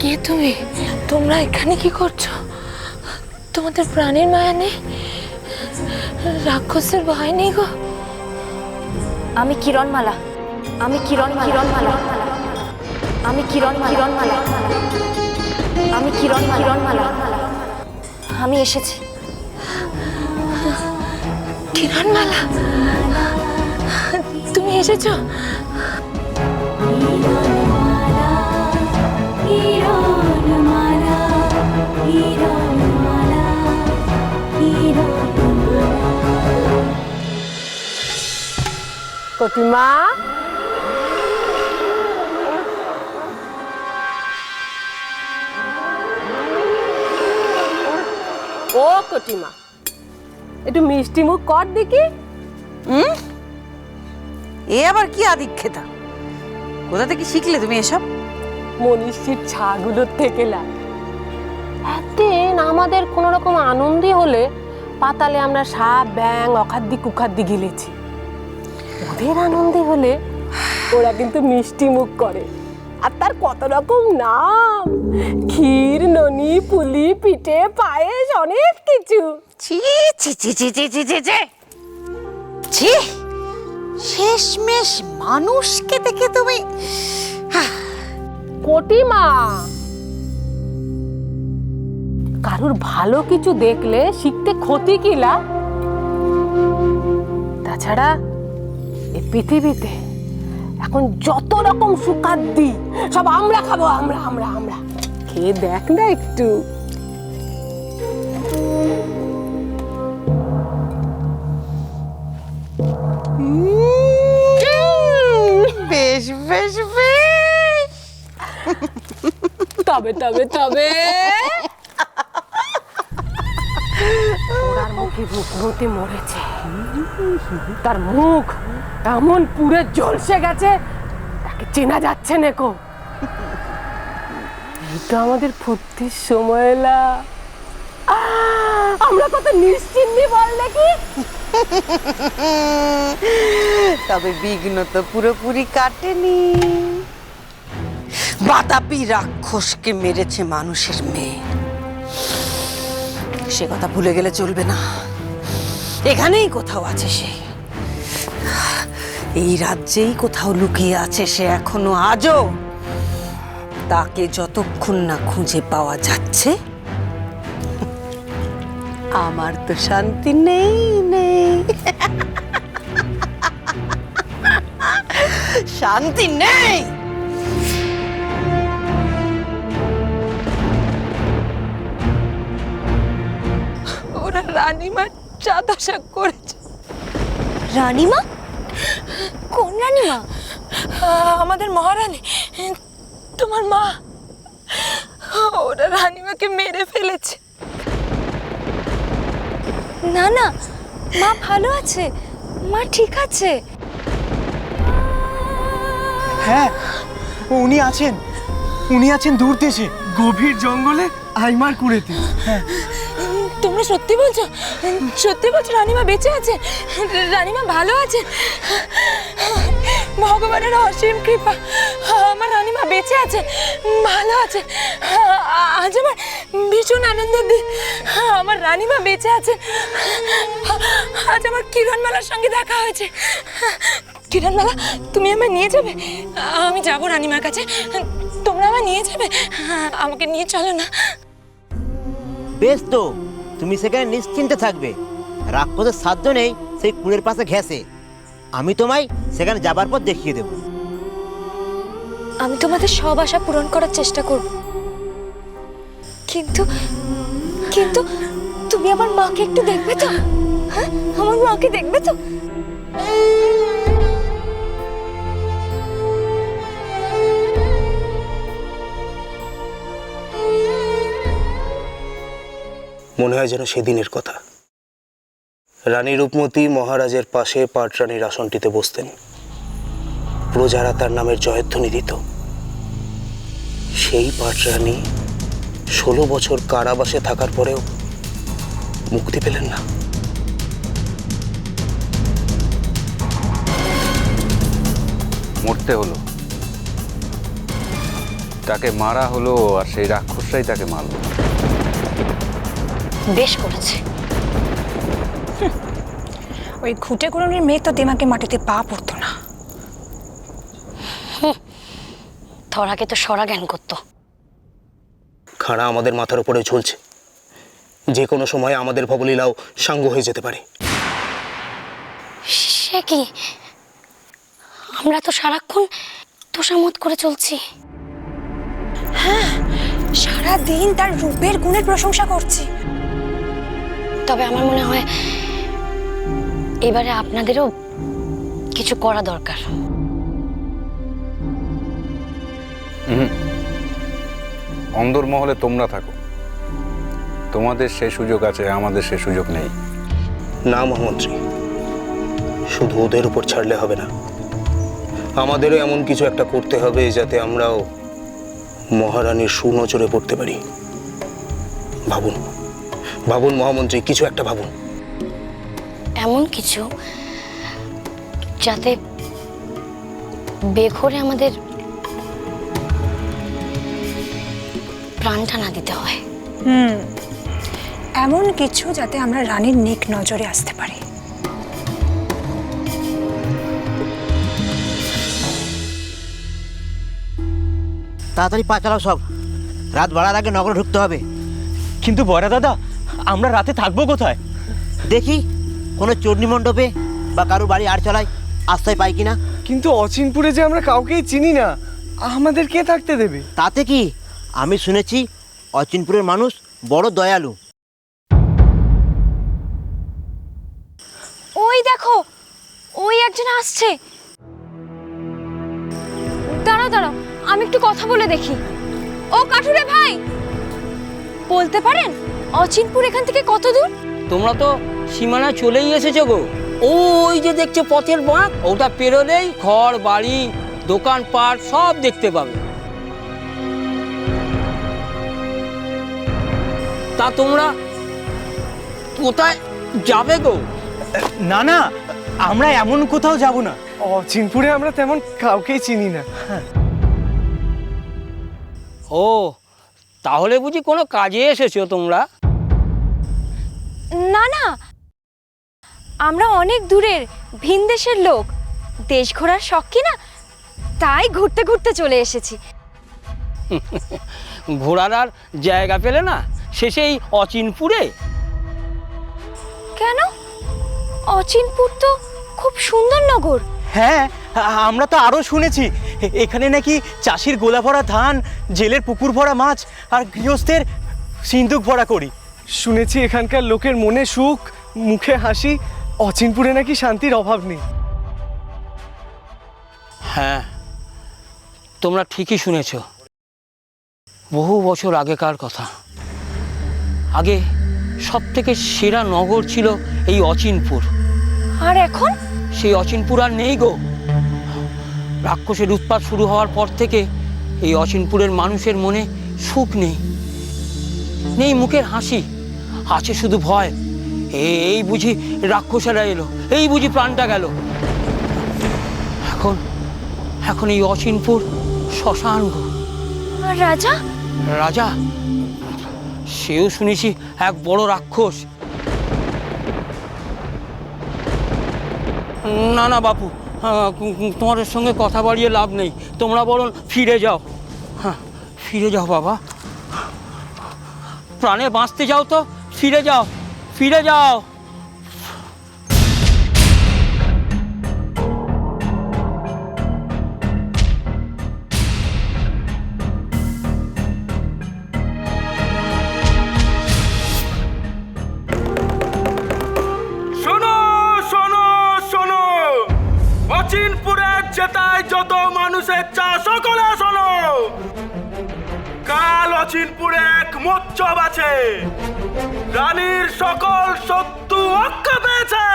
কে তুমি? তোমরা এখানে কি করছো? তোমাদের প্রাণের মায়া নেই? রাক্ষসের ভয় নেই গো? আমি কিরণমালা, আমি কিরণমালা, আমি কিরণমালা, আমি কিরণমালা, আমি এসেছি। কিরণমালা, তুমি এসেছো? কটিমা, ও কটিমা, একটু মিষ্টি মুখ কর দেখি। এ আবার কি আদিক্ষেতা? কোথা থেকে শিখলে তুমি এসব? মনীষীর ছাগুলোর থেকে লা। একদিন আমাদের কোনো রকম আনন্দই হলে পাতালে আমরা সাপ ব্যাং অখাদ্দি কুখাদ্দি গিলেছি। ওদের আনন্দে হলে ওরা কিন্তু মিষ্টি মুখ করে, আর তার কত রকম নাম, ক্ষীর, ননি, পুলি, পিঠে, পায়েস, অনেক কিছু। ছি ছি ছি ছি ছি ছি ছি ছি ছি, শেষমেশ মানুষকে দেখে তুমি। কটিমা, কারুর ভালো কিছু দেখলে শিখতে ক্ষতি কিলা? তাছাড়া এই পৃথিবীতে এখন যত রকম সুখাদ্দি সব আমরা খাবো, আমরা আমরা আমরা। খেয়ে দেখ না একটু। বেশ বেশ বেশ, তবে তবে তবে ওরার মুখে রূপমতি মরেছে, তার মুখ এমন পুরে ঝলসে গেছে তাকে চেনা যাচ্ছে না কো। এটা আমাদের ফুর্তির সময় এলা, আমরা কত নিশ্চিন্তি বল নাকি। তবে বিঘ্ন তো পুরোপুরি কাটেনি। বাতাপি রাক্ষসকে মেরেছে মানুষের মেয়ে, সে কথা ভুলে গেলে চলবে না। এখানেই কোথাও আছে সে, এই রাজ্যেই কোথাও লুকিয়ে আছে সে এখনো আজও। তাকে যতক্ষণ না খুঁজে পাওয়া যাচ্ছে আমার তো শান্তি নেই নেই, শান্তি নেই। ওরা রানীমার যা দশা করেছে। রানীমা? কোন রানীমা? আমাদের মহারানী, তোমার মা। ওরা রানীমাকে মেরে ফেলেছে। না না, মা ভালো আছে, মা ঠিক আছে। হ্যাঁ, উনি আছেন দূর দেশে, গভীর জঙ্গলে আইমার কুড়েতে। হ্যাঁ, তোমরা সত্যি বলছো? সত্যি বলছো রানীমা বেঁচে আছে? রানীমা ভালো আছে? ভগবানের অসীম কৃপা, আমার রানীমা বেঁচে আছে, ভালো আছে। আজ আমার ভীষণ আনন্দের দিন, আমার রানীমা বেঁচে আছে। আজ আমার কিরণমালার সঙ্গে দেখা হয়েছে। কিরণমালা, তুমি আমায় নিয়ে যাবে? আমি যাবো রানীমার কাছে, তোমরা আমায় নিয়ে যাবে? আমাকে নিয়ে চলো না। বেশ তো, তুমি সেখানে নিশ্চিন্তে থাকবে। রাক্ষসের সাধ্য নেই সেই কুঁড়ের পাশে ঘেঁষে। আমি তোমায় সেখানে যাবার পর দেখিয়ে দেব। আমি তোমাদের সব আশা পূরণ করার চেষ্টা করব, কিন্তু কিন্তু তুমি আমার মাকে একটু দেখবে তো? হ্যাঁ, আমার মাকে দেখবে তো? মনে হয় যেন সেদিনের কথা। রানী রূপমতি মহারাজের পাশে পাটরানীর আসনটিতে বসতেন, প্রজারা তার নামের জয়ধ্বনি দিত। সেই পাটরানী 16 বছর কারাবাসে থাকার পরেও মুক্তি পেলেন না। মরতে হলো, তাকে মারা হলো, আর সেই রাক্ষসরাই তাকে মারলো। বেশ করেছে। ওই ঘুটে গুড়নের মেয়ে তো দিমাকে মাটিতে পা পড়তো না। ধরাকে তো সরা জ্ঞান করতো। খাড়া আমাদের মাথার উপরে ঝুলছে, যে কোনো সময় আমাদের ভবলীলাও সাঙ্গ হয়ে যেতে পারে। সে কি, আমরা তো সারাক্ষণ তোষামত করে চলছি। সারা দিন তার রূপের গুণের প্রশংসা করছি। তবে আমার মনে হয় এবারে আপনাদেরও কিছু করা দরকার। অন্দরমহলে তোমরা থাকো, তোমাদের সে সুযোগ আছে, আমাদের সে সুযোগ নেই। না মহামন্ত্রী, শুধু ওদের উপর ছাড়লে হবে না, আমাদেরও এমন কিছু একটা করতে হবে যাতে আমরাও মহারানীর সুনজরে পড়তে পারি। ভাবুন ভাবুন মহামন্ত্রী, কিছু একটা ভাবুন। এমন কিছু যাতে বেঘরে আমাদের প্রাণটা না দিতে হয়। এমন কিছু যাতে আমরা রানীর নেক নজরে আসতে পারি। তাড়াতাড়ি পা চালাও সব, রাত বাড়ার আগে নগরে ঢুকতে হবে। কিন্তু বড়া দাদা, আমরা রাতে থাকবো কোথায়? দেখি কোনো চণ্ডী মণ্ডপে বা কারো বাড়ি আর চালায় আশ্রয় পাই কিনা। কিন্তু অচিনপুরে যে আমরা কাউকেই চিনি না, আমাদের কে থাকতে দেবে? তাতে কি, আমি শুনেছি অচিনপুরের মানুষ বড় দয়ালু। ওই দেখো, ওই একজন আসছে। দাঁড়াও দাঁড়াও, আমি একটু কথা বলে দেখি। ও কাঠুরে ভাই, বলতে পারেন অচিনপুর এখান থেকে কত দূর? তোমরা তো সীমানায় চলেই এসেছো গো। ওই যে দেখছো পথের বাঁক, ওটা পেরোলেই ঘর বাড়ি দোকানপাট সব দেখতে পাবে। তা তোমরা কোথায় যাবে গো? না না, আমরা এমন কোথাও যাব না। অচিনপুরে আমরা তেমন কাউকেই চিনি না। ও, তাহলে বুঝি কোনো কাজে এসেছো তোমরা? না না, আমরা অনেক দূরের ভিনদেশের লোক, দেশ ঘোরার শখ না, তাই ঘুরতে ঘুরতে চলে এসেছি। ঘোরার আর জায়গা পেলে না শেষেই অচিনপুরে? কেন, অচিনপুর তো খুব সুন্দর নগর। হ্যাঁ, আমরা তো আরো শুনেছি এখানে নাকি চাষির গোলা ভরা ধান, জেলের পুকুর ভরা মাছ, আর গৃহস্থের সিন্দুক ভরা করি। শুনেছি এখানকার লোকের মনে সুখ, মুখে হাসি। অচিনপুরে নাকি শান্তির অভাব নেই। হ্যাঁ, তোমরা ঠিকই শুনেছ। বহু বছর আগেকার কথা। আগে সব থেকে সেরা নগর ছিল এই অচিনপুর। আর এখন সেই অচিনপুর আর নেই গো। রাক্ষসের উৎপাত শুরু হওয়ার পর থেকে এই অচিনপুরের মানুষের মনে সুখ নেই, নেই মুখের হাসি, আছে শুধু ভয়। এই বুঝি রাক্ষসেরা এলো, এই বুঝি প্রাণটা গেল। এখন এখন এই অচিনপুর শ্মশান গো। আর রাজা? রাজা সেও শুনেছি এক বড় রাক্ষস। না না বাপু, তোমাদের সঙ্গে কথা বাড়িয়ে লাভ নেই, তোমরা বরং ফিরে যাও। হ্যাঁ, ফিরে যাও বাবা, প্রাণে বাঁচতে যাও তো, ফিরে যাও, ফিরে যাও। শোনো শোনো শোনো, অচিনপুরের জেতায় যত মানুষের চা সকলে শোনো। কাল অচিনপুরে এক মহোৎসব আছে। রানীর সকল শত্রু অক্কা পেয়েছে।